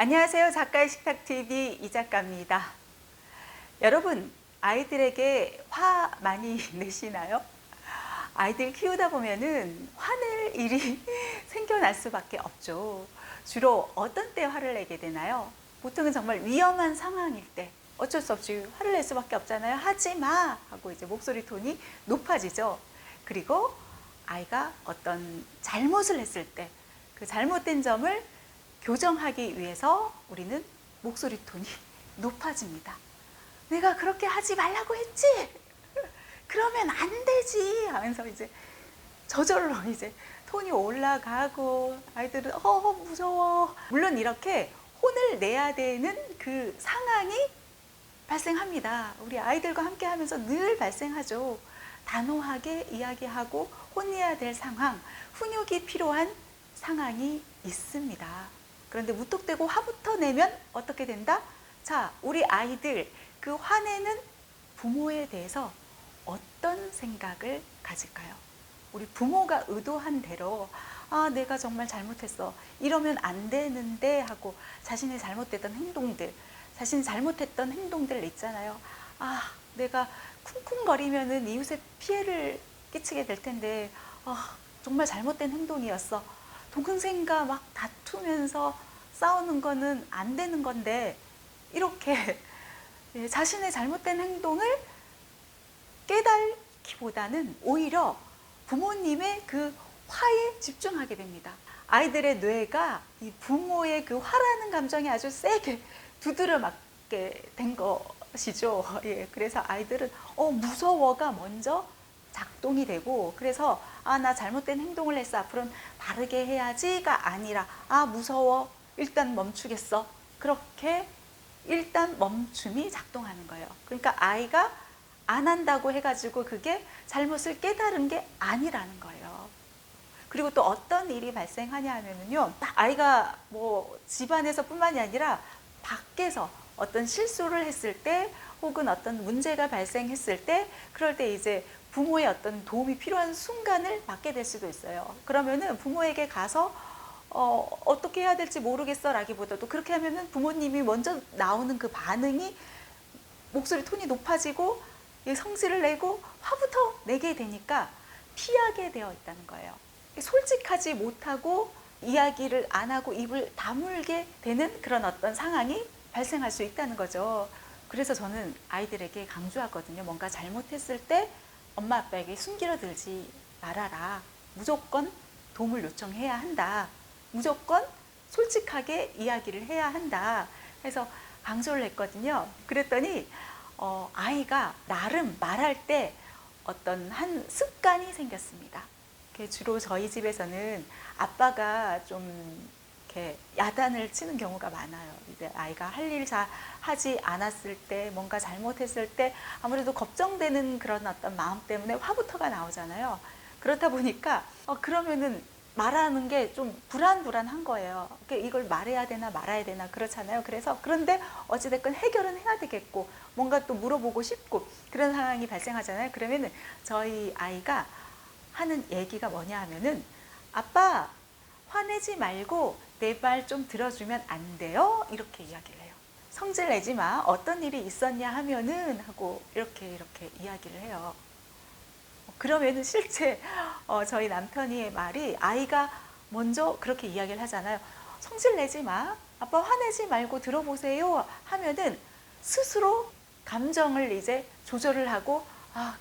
안녕하세요. 작가의 식탁TV 이작가입니다. 여러분, 아이들에게 화 많이 내시나요? 아이들 키우다 보면은 화낼 일이 생겨날 수밖에 없죠. 주로 어떤 때 화를 내게 되나요? 보통은 정말 위험한 상황일 때 어쩔 수 없이 화를 낼 수밖에 없잖아요. 하지 마! 하고 이제 목소리 톤이 높아지죠. 그리고 아이가 어떤 잘못을 했을 때 그 잘못된 점을 교정하기 위해서 우리는 목소리 톤이 높아집니다. 내가 그렇게 하지 말라고 했지? 그러면 안 되지! 하면서 이제 저절로 이제 톤이 올라가고 아이들은 무서워. 물론 이렇게 혼을 내야 되는 그 상황이 발생합니다. 우리 아이들과 함께 하면서 늘 발생하죠. 단호하게 이야기하고 혼내야 될 상황, 훈육이 필요한 상황이 있습니다. 그런데 무턱대고 화부터 내면 어떻게 된다? 자, 우리 아이들 그 화내는 부모에 대해서 어떤 생각을 가질까요? 우리 부모가 의도한 대로 내가 정말 잘못했어. 이러면 안 되는데 하고 자신의 잘못됐던 행동들, 자신이 잘못했던 행동들 있잖아요. 내가 쿵쿵거리면은 이웃에 피해를 끼치게 될 텐데 정말 잘못된 행동이었어. 동생과 막 다투면서 싸우는 거는 안 되는 건데 이렇게 자신의 잘못된 행동을 깨달기보다는 오히려 부모님의 그 화에 집중하게 됩니다. 아이들의 뇌가 이 부모의 그 화라는 감정이 아주 세게 두드려 맞게 된 것이죠. 그래서 아이들은 무서워가 먼저 작동이 되고, 그래서 나 잘못된 행동을 했어. 앞으로는 바르게 해야지가 아니라 무서워. 일단 멈추겠어. 그렇게 일단 멈춤이 작동하는 거예요. 그러니까 아이가 안 한다고 해가지고 그게 잘못을 깨달은 게 아니라는 거예요. 그리고 또 어떤 일이 발생하냐 하면요, 아이가 뭐 집안에서 뿐만이 아니라 밖에서 어떤 실수를 했을 때 혹은 어떤 문제가 발생했을 때, 그럴 때 이제 부모의 어떤 도움이 필요한 순간을 맞게 될 수도 있어요. 그러면은 부모에게 가서 어떻게 해야 될지 모르겠어 라기보다도, 그렇게 하면은 부모님이 먼저 나오는 그 반응이 목소리 톤이 높아지고 성질을 내고 화부터 내게 되니까 피하게 되어 있다는 거예요. 솔직하지 못하고 이야기를 안 하고 입을 다물게 되는 그런 어떤 상황이 발생할 수 있다는 거죠. 그래서 저는 아이들에게 강조하거든요. 뭔가 잘못했을 때 엄마 아빠에게 숨기려들지 말아라. 무조건 도움을 요청해야 한다. 무조건 솔직하게 이야기를 해야 한다. 해서 강조를 했거든요. 그랬더니 아이가 나름 말할 때 어떤 한 습관이 생겼습니다. 주로 저희 집에서는 아빠가 좀 이렇게 야단을 치는 경우가 많아요. 이제 아이가 할 일 잘 하지 않았을 때, 뭔가 잘못했을 때 아무래도 걱정되는 그런 어떤 마음 때문에 화부터가 나오잖아요. 그렇다 보니까 그러면은 말하는 게 좀 불안한 거예요. 이걸 말해야 되나 말아야 되나 그렇잖아요. 그런데 어찌됐건 해결은 해야 되겠고 뭔가 또 물어보고 싶고 그런 상황이 발생하잖아요. 그러면은 저희 아이가 하는 얘기가 뭐냐 하면은, 아빠 화내지 말고 내 말 좀 들어주면 안 돼요? 이렇게 이야기를 해요. 성질 내지 마. 어떤 일이 있었냐 하면은 하고 이렇게 이야기를 해요. 그러면은 실제 저희 남편의 말이, 아이가 먼저 그렇게 이야기를 하잖아요. 성질 내지 마. 아빠 화내지 말고 들어보세요. 하면은 스스로 감정을 이제 조절을 하고,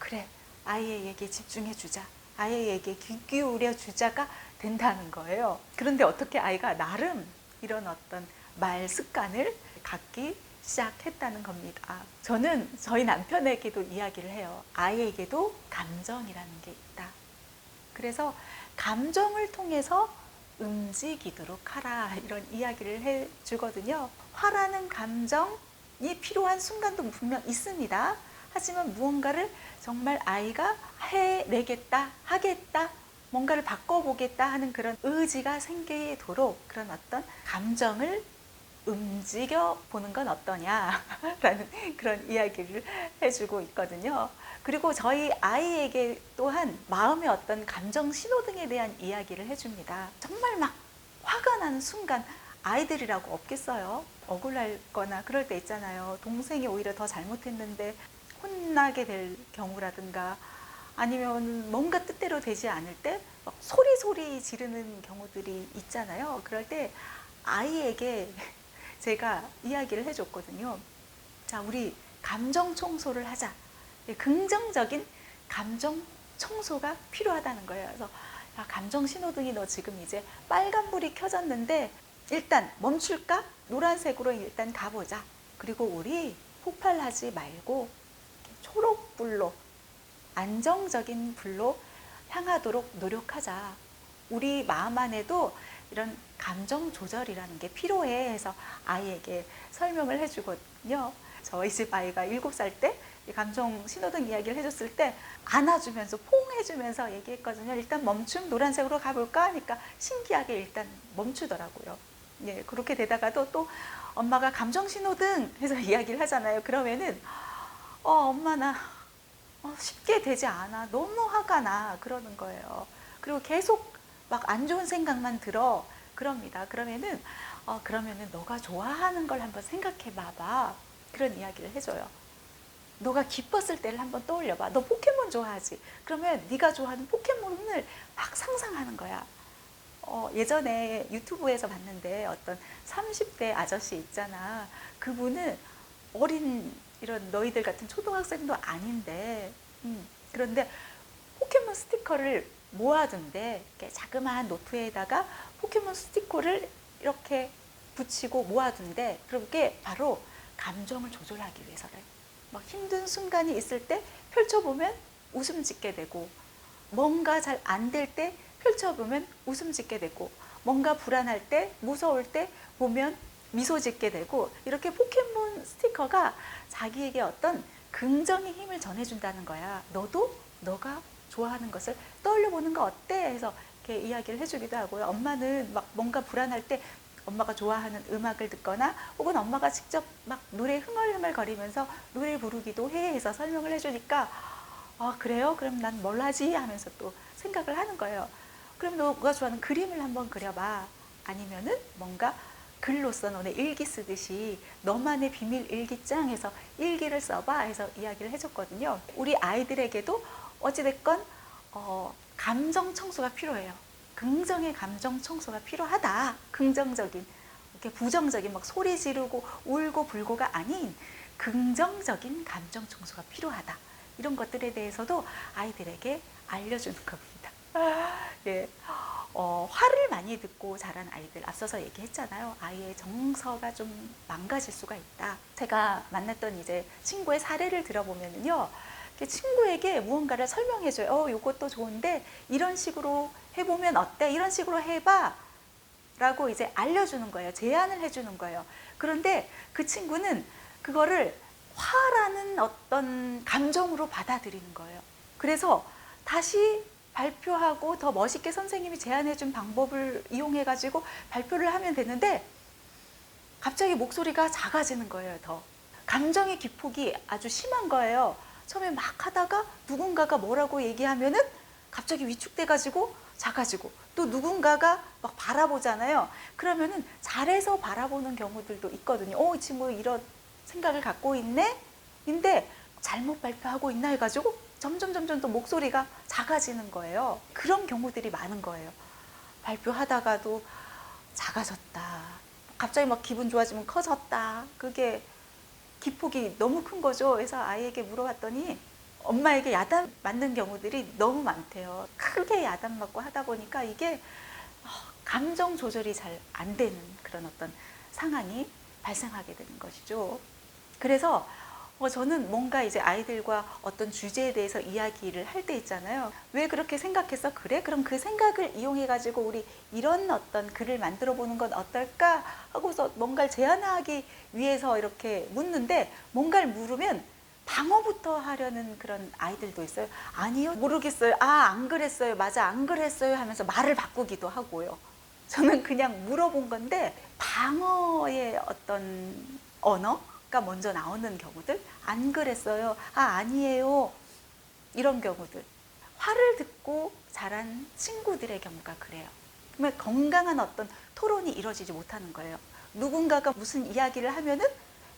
그래. 아이의 얘기에 집중해 주자. 아이의 얘기에 귀 기울여 주자가 된다는 거예요. 그런데 어떻게 아이가 나름 이런 어떤 말 습관을 갖기 시작했다는 겁니다. 저는 저희 남편에게도 이야기를 해요. 아이에게도 감정이라는 게 있다. 그래서 감정을 통해서 움직이도록 하라, 이런 이야기를 해주거든요. 화라는 감정이 필요한 순간도 분명 있습니다. 하지만 무언가를 정말 아이가 해내겠다, 하겠다, 뭔가를 바꿔보겠다 하는 그런 의지가 생기도록 그런 어떤 감정을 움직여 보는 건 어떠냐라는 그런 이야기를 해주고 있거든요. 그리고 저희 아이에게 또한 마음의 어떤 감정 신호등에 대한 이야기를 해줍니다. 정말 막 화가 나는 순간 아이들이라고 없겠어요. 억울할 거나 그럴 때 있잖아요. 동생이 오히려 더 잘못했는데 혼나게 될 경우라든가, 아니면 뭔가 뜻대로 되지 않을 때 막 소리 지르는 경우들이 있잖아요. 그럴 때 아이에게 제가 이야기를 해줬거든요. 자, 우리 감정 청소를 하자. 긍정적인 감정 청소가 필요하다는 거예요. 그래서 야, 감정 신호등이 너 지금 이제 빨간불이 켜졌는데 일단 멈출까? 노란색으로 일단 가보자. 그리고 우리 폭발하지 말고 초록불로, 안정적인 불로 향하도록 노력하자. 우리 마음 안에도 이런 감정 조절이라는 게 필요해 해서 아이에게 설명을 해주거든요. 저희 집 아이가 7살 때 감정 신호등 이야기를 해줬을 때 안아주면서 퐁 해주면서 얘기했거든요. 일단 멈춤, 노란색으로 가볼까 하니까 신기하게 일단 멈추더라고요. 예, 그렇게 되다가도 또 엄마가 감정 신호등 해서 이야기를 하잖아요. 그러면은 엄마 나 쉽게 되지 않아. 너무 화가 나. 그러는 거예요. 그리고 계속 막 안 좋은 생각만 들어. 그럽니다. 그러면은 너가 좋아하는 걸 한번 생각해 봐봐. 그런 이야기를 해줘요. 너가 기뻤을 때를 한번 떠올려봐. 너 포켓몬 좋아하지? 그러면 네가 좋아하는 포켓몬을 막 상상하는 거야. 예전에 유튜브에서 봤는데 어떤 30대 아저씨 있잖아. 그분은 어린 이런 너희들 같은 초등학생도 아닌데, 그런데 포켓몬 스티커를 모아둔대. 이렇게 자그마한 노트에다가 포켓몬 스티커를 이렇게 붙이고 모아둔대. 그게 바로 감정을 조절하기 위해서래. 막 힘든 순간이 있을 때 펼쳐보면 웃음 짓게 되고, 뭔가 잘 안 될 때 펼쳐보면 웃음 짓게 되고, 뭔가 불안할 때, 무서울 때 보면 미소 짓게 되고, 이렇게 포켓몬 스티커가 자기에게 어떤 긍정의 힘을 전해준다는 거야. 너도 너가 좋아하는 것을 떠올려 보는 거 어때? 해서 이렇게 이야기를 해주기도 하고요. 엄마는 막 뭔가 불안할 때 엄마가 좋아하는 음악을 듣거나 혹은 엄마가 직접 막 노래 흥얼흥얼 거리면서 노래 부르기도 해 해서 설명을 해주니까 그래요? 그럼 난 뭘 하지? 하면서 또 생각을 하는 거예요. 그럼 너가 좋아하는 그림을 한번 그려봐. 아니면은 뭔가 글로써 너네 일기 쓰듯이 너만의 비밀 일기장 해서 일기를 써봐 해서 이야기를 해줬거든요. 우리 아이들에게도 어찌됐건 감정 청소가 필요해요. 긍정의 감정 청소가 필요하다. 긍정적인, 이렇게 부정적인 막 소리 지르고 울고 불고가 아닌 긍정적인 감정 청소가 필요하다. 이런 것들에 대해서도 아이들에게 알려주는 겁니다. 예. 화를 많이 듣고 자란 아이들, 앞서서 얘기했잖아요. 아이의 정서가 좀 망가질 수가 있다. 제가 만났던 이제 친구의 사례를 들어보면요. 친구에게 무언가를 설명해줘요. 이것도 좋은데 이런 식으로 해보면 어때? 이런 식으로 해봐. 라고 이제 알려주는 거예요. 제안을 해주는 거예요. 그런데 그 친구는 그거를 화라는 어떤 감정으로 받아들이는 거예요. 그래서 다시 발표하고 더 멋있게 선생님이 제안해준 방법을 이용해가지고 발표를 하면 되는데 갑자기 목소리가 작아지는 거예요. 더 감정의 기폭이 아주 심한 거예요. 처음에 막 하다가 누군가가 뭐라고 얘기하면은 갑자기 위축돼가지고 작아지고, 또 누군가가 막 바라보잖아요. 그러면은 잘해서 바라보는 경우들도 있거든요. 이 친구 이런 생각을 갖고 있네? 근데 잘못 발표하고 있나 해가지고 점점 또 목소리가 작아지는 거예요. 그런 경우들이 많은 거예요. 발표하다가도 작아졌다. 갑자기 막 기분 좋아지면 커졌다. 그게 기폭이 너무 큰 거죠. 그래서 아이에게 물어봤더니 엄마에게 야단 맞는 경우들이 너무 많대요. 크게 야단 맞고 하다 보니까 이게 감정 조절이 잘 안 되는 그런 어떤 상황이 발생하게 되는 것이죠. 그래서 저는 뭔가 이제 아이들과 어떤 주제에 대해서 이야기를 할 때 있잖아요. 왜 그렇게 생각했어? 그래? 그럼 그 생각을 이용해가지고 우리 이런 어떤 글을 만들어 보는 건 어떨까? 하고서 뭔가를 제안하기 위해서 이렇게 묻는데, 뭔가를 물으면 방어부터 하려는 그런 아이들도 있어요. 아니요, 모르겠어요. 안 그랬어요. 맞아, 안 그랬어요. 하면서 말을 바꾸기도 하고요. 저는 그냥 물어본 건데 방어의 어떤 언어가 먼저 나오는 경우들, 안 그랬어요. 아니에요. 이런 경우들. 화를 듣고 자란 친구들의 경우가 그래요. 정말 건강한 어떤 토론이 이루어지지 못하는 거예요. 누군가가 무슨 이야기를 하면은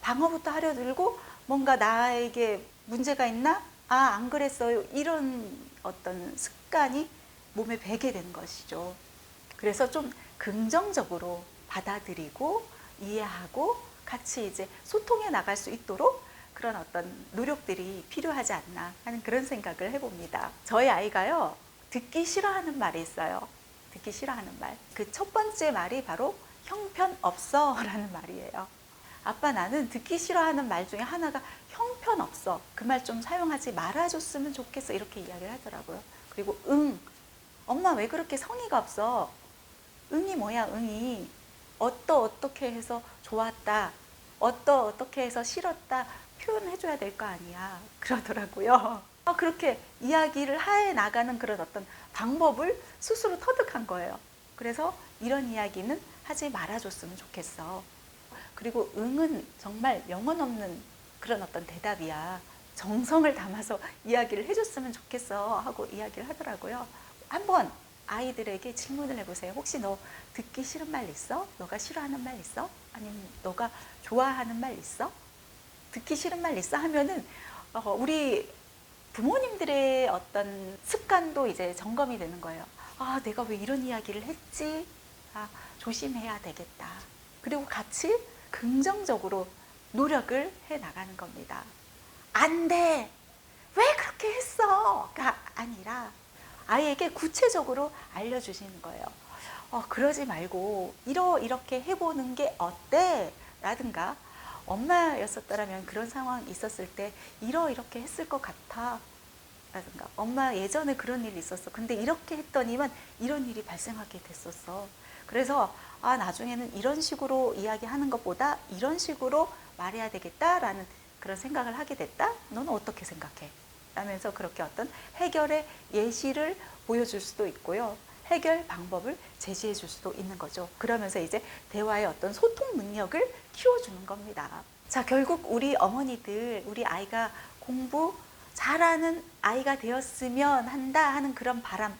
방어부터 하려 들고 뭔가 나에게 문제가 있나? 아, 안 그랬어요. 이런 어떤 습관이 몸에 배게 되는 것이죠. 그래서 좀 긍정적으로 받아들이고 이해하고 같이 이제 소통해 나갈 수 있도록 그런 어떤 노력들이 필요하지 않나 하는 그런 생각을 해봅니다. 저희 아이가요, 듣기 싫어하는 말이 있어요. 듣기 싫어하는 말. 그 첫 번째 말이 바로 형편없어 라는 말이에요. 아빠, 나는 듣기 싫어하는 말 중에 하나가 형편없어. 그 말 좀 사용하지 말아줬으면 좋겠어. 이렇게 이야기를 하더라고요. 그리고 응. 엄마 왜 그렇게 성의가 없어? 응이 뭐야, 응이. 어떻게 해서 좋았다. 어떻게 해서 싫었다. 표현해줘야 될 거 아니야. 그러더라고요. 그렇게 이야기를 해 나가는 그런 어떤 방법을 스스로 터득한 거예요. 그래서 이런 이야기는 하지 말아줬으면 좋겠어. 그리고 응은 정말 영혼 없는 그런 어떤 대답이야. 정성을 담아서 이야기를 해줬으면 좋겠어 하고 이야기를 하더라고요. 한번 아이들에게 질문을 해보세요. 혹시 너 듣기 싫은 말 있어? 너가 싫어하는 말 있어? 아니면 너가 좋아하는 말 있어? 듣기 싫은 말 있어? 하면은 우리 부모님들의 어떤 습관도 이제 점검이 되는 거예요. 아, 내가 왜 이런 이야기를 했지? 아, 조심해야 되겠다. 그리고 같이 긍정적으로 노력을 해 나가는 겁니다. 안 돼! 왜 그렇게 했어?가 아니라 아이에게 구체적으로 알려주시는 거예요. 그러지 말고 이렇게 해보는 게 어때? 라든가 엄마였었더라면 그런 상황이 있었을 때 이렇게 했을 것 같아. 라든가 엄마 예전에 그런 일이 있었어. 근데 이렇게 했더니만 이런 일이 발생하게 됐었어. 그래서 나중에는 이런 식으로 이야기하는 것보다 이런 식으로 말해야 되겠다라는 그런 생각을 하게 됐다. 너는 어떻게 생각해? 라면서 그렇게 어떤 해결의 예시를 보여줄 수도 있고요. 해결 방법을 제시해 줄 수도 있는 거죠. 그러면서 이제 대화의 어떤 소통 능력을 키워주는 겁니다. 자, 결국 우리 어머니들, 우리 아이가 공부 잘하는 아이가 되었으면 한다 하는 그런 바람,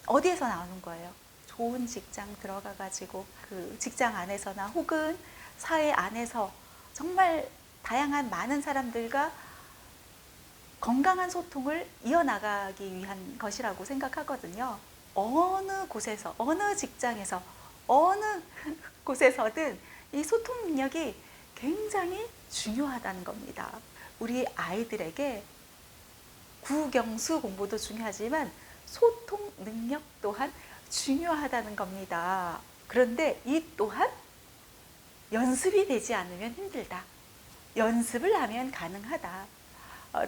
어디에서 나오는 거예요? 좋은 직장 들어가 가지고 그 직장 안에서나 혹은 사회 안에서 정말 다양한 많은 사람들과 건강한 소통을 이어나가기 위한 것이라고 생각하거든요. 어느 곳에서, 어느 직장에서, 어느 곳에서든 이 소통 능력이 굉장히 중요하다는 겁니다. 우리 아이들에게 국영수 공부도 중요하지만 소통 능력 또한 중요하다는 겁니다. 그런데 이 또한 연습이 되지 않으면 힘들다. 연습을 하면 가능하다.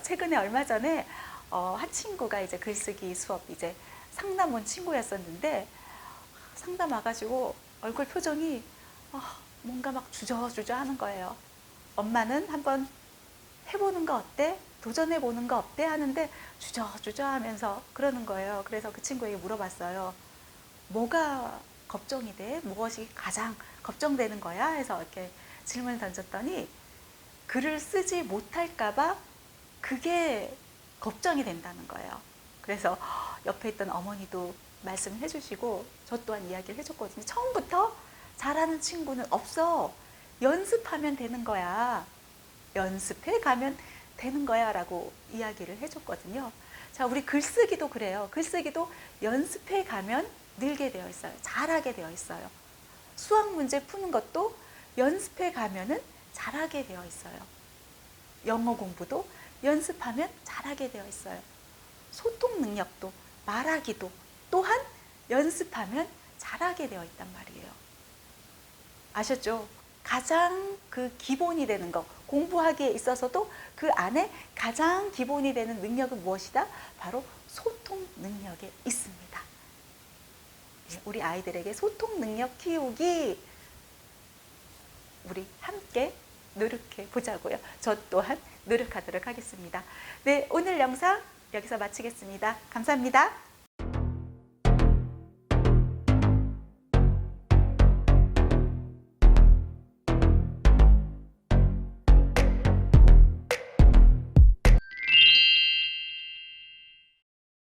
최근에 얼마 전에 한 친구가 이제 글쓰기 수업 이제 상담 온 친구였었는데 상담 와가지고 얼굴 표정이 뭔가 막 주저주저 하는 거예요. 엄마는 한번 해보는 거 어때? 도전해보는 거 어때? 하는데 주저주저 하면서 그러는 거예요. 그래서 그 친구에게 물어봤어요. 뭐가 걱정이 돼? 무엇이 가장 걱정되는 거야? 해서 이렇게 질문을 던졌더니 글을 쓰지 못할까봐 그게 걱정이 된다는 거예요. 그래서 옆에 있던 어머니도 말씀을 해주시고 저 또한 이야기를 해줬거든요. 처음부터 잘하는 친구는 없어. 연습하면 되는 거야. 연습해 가면 되는 거야 라고 이야기를 해줬거든요. 자, 우리 글쓰기도 그래요. 글쓰기도 연습해 가면 늘게 되어 있어요. 잘하게 되어 있어요. 수학 문제 푸는 것도 연습해 가면은 잘하게 되어 있어요. 영어 공부도 연습하면 잘하게 되어 있어요. 소통 능력도 말하기도 또한 연습하면 잘하게 되어 있단 말이에요. 아셨죠? 가장 그 기본이 되는 것, 공부하기에 있어서도 그 안에 가장 기본이 되는 능력은 무엇이다? 바로 소통 능력에 있습니다. 우리 아이들에게 소통 능력 키우기 우리 함께 노력해 보자고요. 저 또한 노력하도록 하겠습니다. 네, 오늘 영상 여기서 마치겠습니다. 감사합니다.